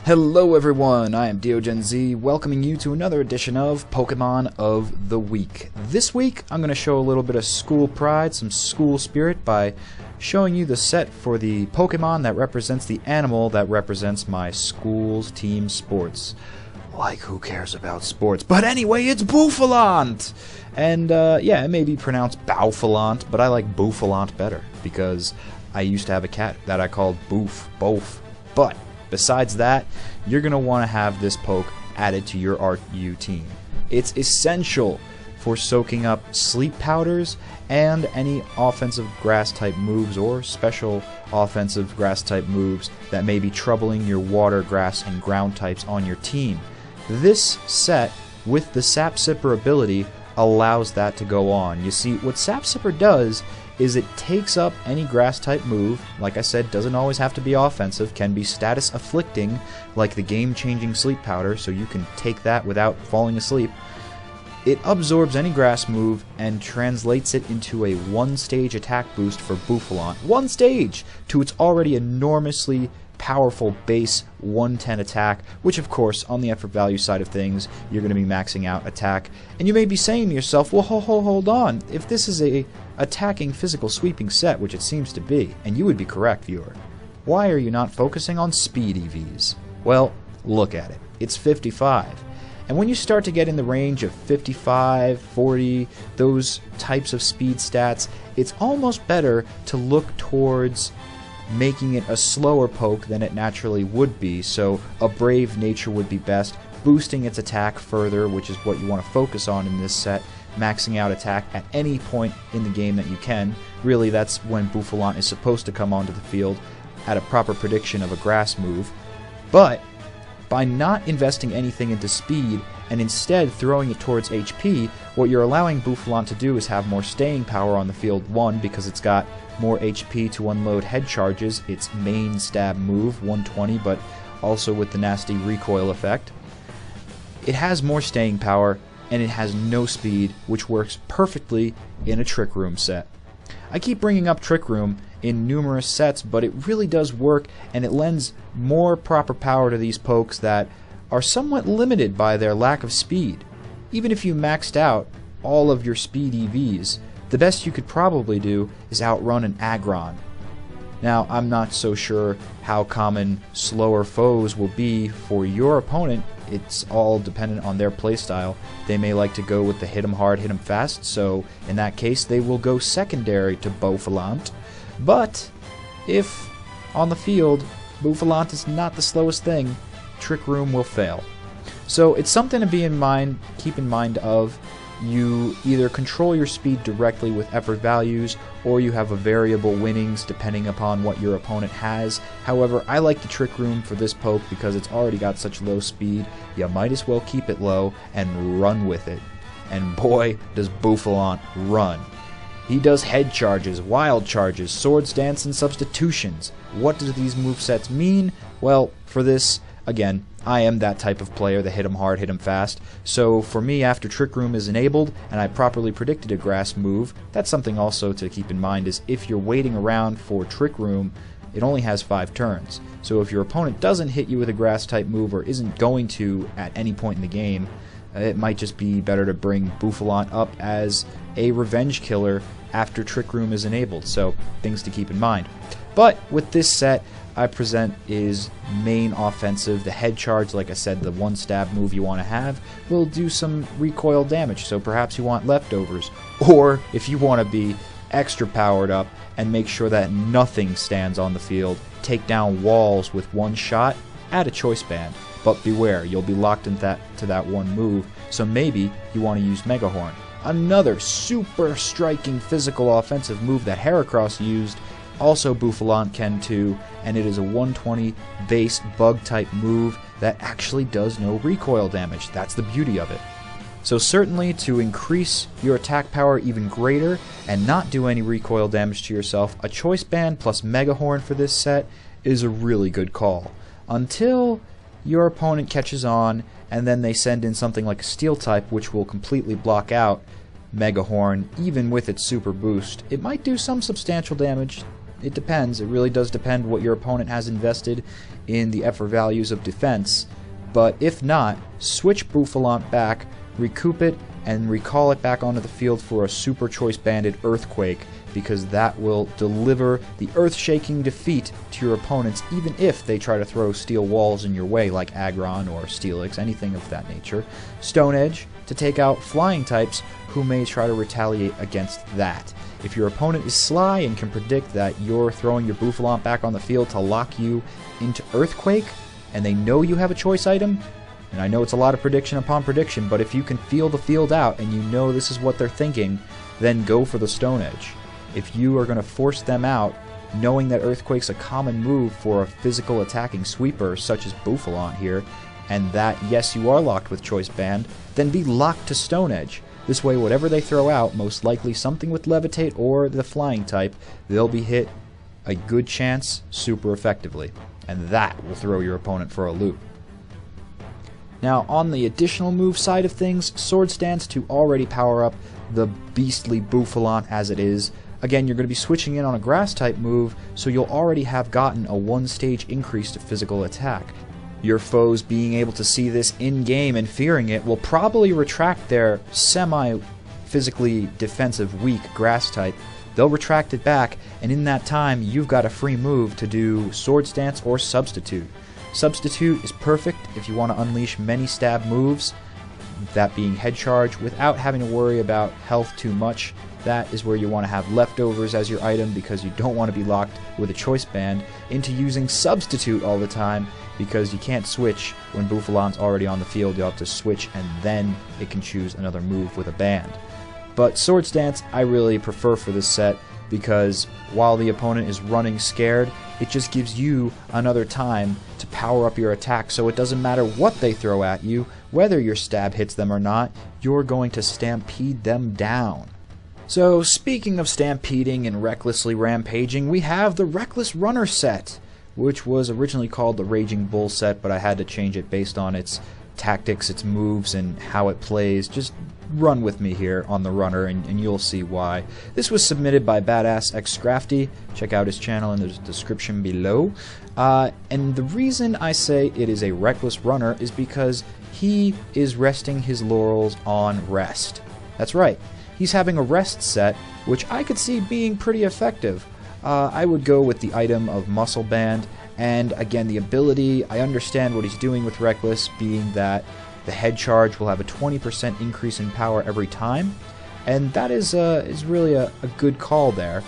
Hello everyone, I am DeoGenZ, welcoming you to another edition of Pokemon of the Week. This week, I'm going to show a little bit of school pride, some school spirit, by showing you the set for the Pokemon that represents the animal that represents my school's team sports. Like, who cares about sports? But anyway, it's Bouffalant! And, yeah, it may be pronounced Bouffalant, but I like Bouffalant better, because I used to have a cat that I called Bouf. But besides that, you're going to want to have this poke added to your RU team. It's essential for soaking up sleep powders and any offensive grass type moves or special offensive grass type moves that may be troubling your water, grass, and ground types on your team. This set, with the Sap Sipper ability, allows that to go on. You see, what Sap Sipper does is it takes up any grass type move. Like I said, doesn't always have to be offensive, can be status afflicting, like the game changing sleep powder, so you can take that without falling asleep. It absorbs any grass move and translates it into a one-stage attack boost for Bouffalant. One stage! To its already enormously powerful base 110 attack, which of course, on the effort value side of things, you're going to be maxing out attack. And you may be saying to yourself, well, hold on, if this is a attacking physical sweeping set, which it seems to be, and you would be correct, viewer, why are you not focusing on speed EVs? Well, look at it. It's 55. And when you start to get in the range of 55, 40, those types of speed stats, it's almost better to look towards making it a slower poke than it naturally would be. So a brave nature would be best, boosting its attack further, which is what you want to focus on in this set, maxing out attack at any point in the game that you can. Really, that's when Bouffalant is supposed to come onto the field at a proper prediction of a grass move. But by not investing anything into speed and instead throwing it towards HP, what you're allowing Bouffalant to do is have more staying power on the field. One, because it's got more HP to unload head charges, its main stab move, 120, but also with the nasty recoil effect. It has more staying power, and it has no speed, which works perfectly in a Trick Room set. I keep bringing up Trick Room in numerous sets, but it really does work, and it lends more proper power to these pokes that are somewhat limited by their lack of speed. Even if you maxed out all of your speed EVs, the best you could probably do is outrun an Aggron. Now, I'm not so sure how common slower foes will be for your opponent. It's all dependent on their playstyle. They may like to go with the hit 'em hard, hit 'em fast, so in that case they will go secondary to Bouffalant. But if on the field Bouffalant is not the slowest thing, Trick Room will fail. So it's something to be in mind, keep in mind of. You either control your speed directly with effort values, or you have a variable winnings depending upon what your opponent has. However, I like the Trick Room for this poke because it's already got such low speed. You might as well keep it low and run with it. And boy, does Bouffalant run. He does head charges, wild charges, swords dance, and substitutions. What do these movesets mean? Well, for this, again, I am that type of player, the hit 'em hard, hit 'em fast. So for me, after Trick Room is enabled and I properly predicted a grass move, that's something also to keep in mind, is if you're waiting around for Trick Room, it only has 5 turns. So if your opponent doesn't hit you with a grass type move or isn't going to at any point in the game, it might just be better to bring Bouffalant up as a revenge killer after Trick Room is enabled. So things to keep in mind. But with this set, I present is main offensive. The head charge, like I said, the one stab move you want to have, will do some recoil damage, so perhaps you want leftovers. Or if you want to be extra powered up and make sure that nothing stands on the field, take down walls with one shot, add a choice band. But beware, you'll be locked into that one move, so maybe you want to use Mega Horn. Another super striking physical offensive move that Heracross used, also Bouffalant can too, and it is a 120 base bug type move that actually does no recoil damage. That's the beauty of it. So certainly, to increase your attack power even greater and not do any recoil damage to yourself, a choice band plus Mega Horn for this set is a really good call. Until your opponent catches on and then they send in something like a steel type, which will completely block out Mega Horn even with its super boost. It might do some substantial damage it depends. It really does depend what your opponent has invested in the effort values of defense. But if not, switch Bouffalant back, recoup it, and recall it back onto the field for a super choice banded Earthquake, because that will deliver the earth-shaking defeat to your opponents even if they try to throw steel walls in your way like Aggron or Steelix, anything of that nature. Stone Edge to take out flying types who may try to retaliate against that. If your opponent is sly and can predict that you're throwing your Bouffalant back on the field to lock you into Earthquake, and they know you have a choice item, and I know it's a lot of prediction upon prediction, but if you can feel the field out and you know this is what they're thinking, then go for the Stone Edge. If you are going to force them out, knowing that Earthquake's a common move for a physical attacking sweeper such as Bouffalant here, and that, yes, you are locked with Choice Band, then be locked to Stone Edge. This way, whatever they throw out, most likely something with Levitate or the flying type, they'll be hit a good chance super effectively, and that will throw your opponent for a loop. Now, on the additional move side of things, Sword Stance to already power up the beastly Bouffalant as it is. Again, you're going to be switching in on a grass type move, so you'll already have gotten a 1-stage increase to physical attack. Your foes being able to see this in-game and fearing it will probably retract their semi-physically defensive weak grass type. They'll retract it back, and in that time you've got a free move to do Sword Stance or Substitute. Substitute is perfect if you want to unleash many stab moves, that being Head Charge, without having to worry about health too much. That is where you want to have Leftovers as your item because you don't want to be locked with a Choice Band into using Substitute all the time, because you can't switch when Bouffalant's already on the field. You'll have to switch and then it can choose another move with a band. But Sword Stance I really prefer for this set because while the opponent is running scared, it just gives you another time to power up your attack, so it doesn't matter what they throw at you, whether your stab hits them or not, you're going to stampede them down. So speaking of stampeding and recklessly rampaging, we have the Reckless Runner set, which was originally called the Raging Bull set, but I had to change it based on its tactics, its moves, and how it plays. Just run with me here on the runner and you'll see why. This was submitted by Badassxscrafy. Check out his channel in the description below. And the reason I say it is a reckless runner is because he is resting his laurels on rest. That's right. He's having a rest set, which I could see being pretty effective. I would go with the item of Muscle Band, and again the ability, I understand what he's doing with Reckless, being that the Head Charge will have a 20% increase in power every time, and that is really a good call there.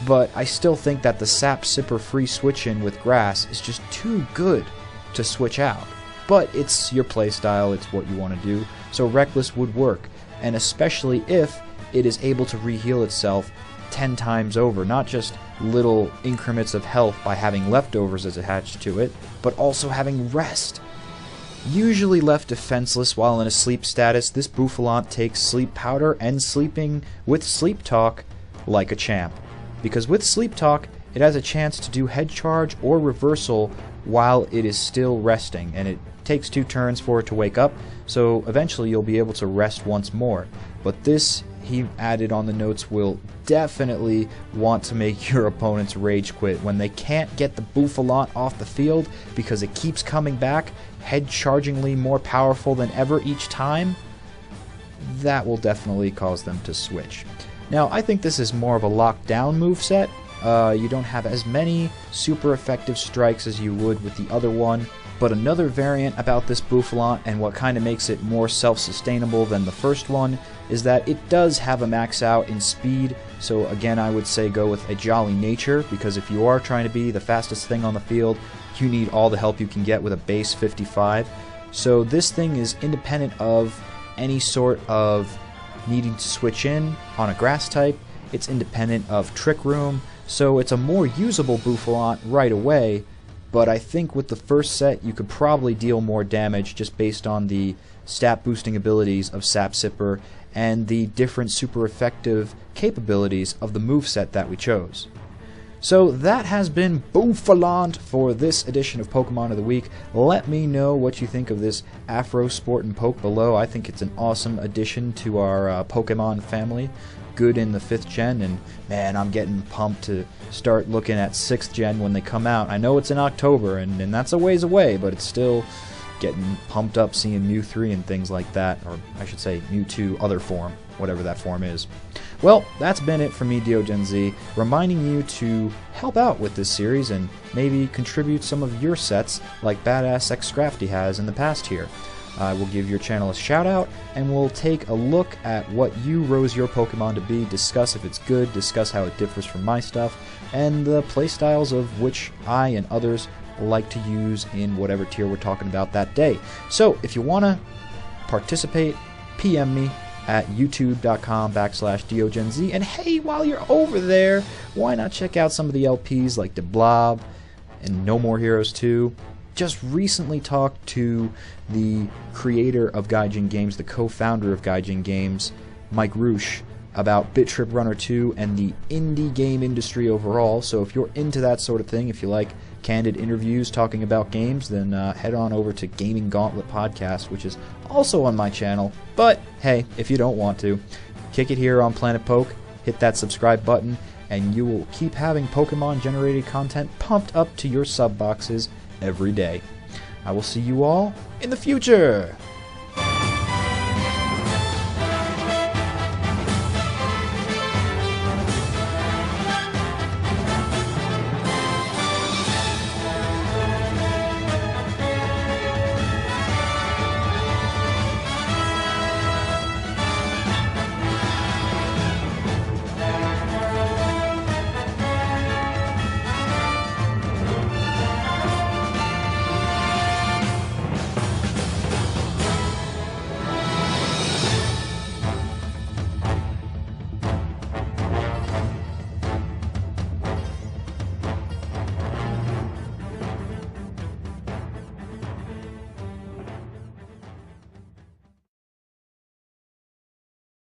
But I still think that the Sap Sipper free switch-in with Grass is just too good to switch out. But it's your playstyle, it's what you want to do, so Reckless would work, and especially if it is able to re-heal itself 10 times over, not just little increments of health by having Leftovers as attached to it, but also having rest. Usually left defenseless while in a sleep status, this Bouffalant takes Sleep Powder and sleeping with Sleep Talk like a champ. Because with Sleep Talk, it has a chance to do Head Charge or Reversal while it is still resting, and it takes 2 turns for it to wake up, so eventually you'll be able to rest once more. But this, he added on the notes, will definitely want to make your opponents rage quit when they can't get the Bouffalant off the field because it keeps coming back, head-chargingly more powerful than ever each time. That will definitely cause them to switch. Now, I think this is more of a lockdown moveset. You don't have as many super effective strikes as you would with the other one. But another variant about this Bouffalant, and what kind of makes it more self-sustainable than the first one, is that it does have a max out in speed. So again, I would say go with a Jolly Nature, because if you are trying to be the fastest thing on the field, you need all the help you can get with a base 55. So this thing is independent of any sort of needing to switch in on a grass type. It's independent of Trick Room, so it's a more usable Bouffalant right away. But I think with the first set you could probably deal more damage just based on the stat boosting abilities of Sap Sipper and the different super effective capabilities of the moveset that we chose. So that has been Bouffalant for this edition of Pokemon of the Week. Let me know what you think of this Afro Sport and Poke below. I think it's an awesome addition to our Pokemon family. Good in the 5th gen, and man, I'm getting pumped to start looking at 6th gen when they come out. I know it's in October, and that's a ways away, but it's still getting pumped up seeing Mew 3 and things like that, or I should say Mewtwo other form, whatever that form is. Well, that's been it for me, DeoGenZ, reminding you to help out with this series and maybe contribute some of your sets like Badassxscrafy has in the past here. I will give your channel a shout out, and we'll take a look at what you rose your Pokemon to be, discuss if it's good, discuss how it differs from my stuff, and the playstyles of which I and others like to use in whatever tier we're talking about that day. So if you want to participate, PM me at youtube.com/DeoGenZ, and hey, while you're over there, why not check out some of the LPs like The Blob and No More Heroes 2. Just recently talked to the creator of Gaijin Games, the co-founder of Gaijin Games, Mike Roosh, about Bit Trip Runner 2 and the indie game industry overall. So if you're into that sort of thing, if you like candid interviews talking about games, then head on over to Gaming Gauntlet Podcast, which is also on my channel. But hey, if you don't want to, kick it here on Planet Poke, hit that subscribe button, and you will keep having Pokemon generated content pumped up to your sub boxes every day. I will see you all in the future!